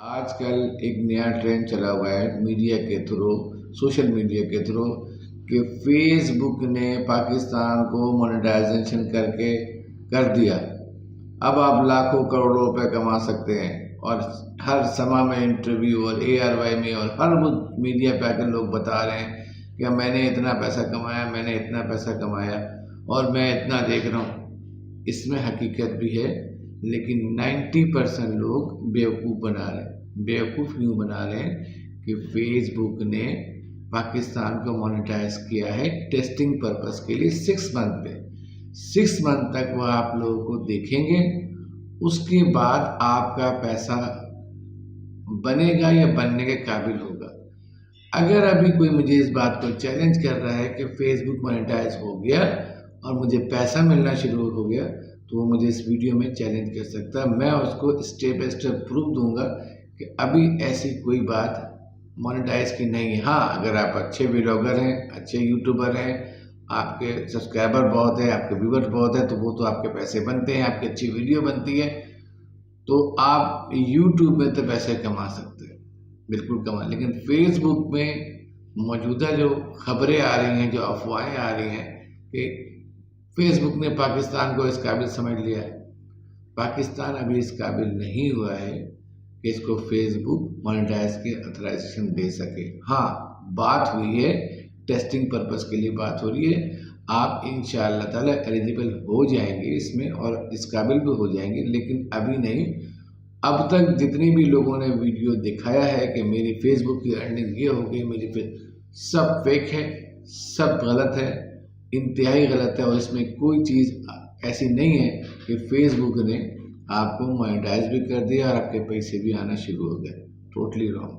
آج کل ایک نیا ٹرینڈ چلا ہوا ہے میڈیا کے تھرو، سوشل میڈیا کے تھرو، کہ فیس بک نے پاکستان کو مونیٹائزیشن کر دیا۔ اب آپ لاکھوں کروڑوں روپے کما سکتے ہیں، اور ہر سما میں انٹرویو اور ARY میں اور ہر میڈیا پہ آ کر لوگ بتا رہے ہیں کہ میں نے اتنا پیسہ کمایا، میں نے اتنا پیسہ کمایا اور میں اتنا دیکھ رہا ہوں۔ اس میں حقیقت بھی ہے، لیکن 90% لوگ بیوقوف بنا رہے ہیں۔ بیوقوف کیوں بنا رہے ہیں کہ فیس بک نے پاکستان کو مونیٹائز کیا ہے ٹیسٹنگ پرپس کے لیے 6 منتھ پہ۔ 6 منتھ تک وہ آپ لوگوں کو دیکھیں گے، اس کے بعد آپ کا پیسہ بنے گا یا بننے کے قابل ہوگا۔ اگر ابھی کوئی مجھے اس بات کو چیلنج کر رہا ہے کہ فیس بک مونیٹائز ہو گیا اور مجھے پیسہ ملنا شروع ہو گیا، تو وہ مجھے اس ویڈیو میں چیلنج کر سکتا ہے۔ میں اس کو اسٹیپ بائی اسٹیپ پروف دوں گا کہ ابھی ایسی کوئی بات مونیٹائز کی نہیں ہے۔ ہاں، اگر آپ اچھے ویلاگر ہیں، اچھے یوٹیوبر ہیں، آپ کے سبسکرائبر بہت ہیں، آپ کے ویور بہت ہیں، تو وہ تو آپ کے پیسے بنتے ہیں، آپ کی اچھی ویڈیو بنتی ہے، تو آپ یوٹیوب میں تو پیسے کما سکتے ہیں، بالکل کما۔ لیکن فیس بک میں موجودہ جو خبریں آ رہی ہیں، جو افواہیں آ رہی ہیں کہ فیس بک نے پاکستان کو اس قابل سمجھ لیا ہے، پاکستان ابھی اس قابل نہیں ہوا ہے کہ اس کو فیس بک مونیٹائز کی اتھرائزیشن دے سکے۔ ہاں، بات ہوئی ہے، ٹیسٹنگ پرپس کے لیے بات ہو رہی ہے۔ آپ انشاءاللہ تعالی ایلیجیبل ہو جائیں گے اس میں، اور اس قابل بھی ہو جائیں گے، لیکن ابھی نہیں۔ اب تک جتنی بھی لوگوں نے ویڈیو دکھایا ہے کہ میری فیس بک کی ارننگ یہ ہو گئی، سب فیک ہے، سب غلط ہے، انتہائی غلط ہے، اور اس میں کوئی چیز ایسی نہیں ہے کہ فیس بک نے آپ کو مونیٹائز بھی کر دیا اور آپ کے پیسے بھی آنا شروع ہو گئے۔ Totally wrong.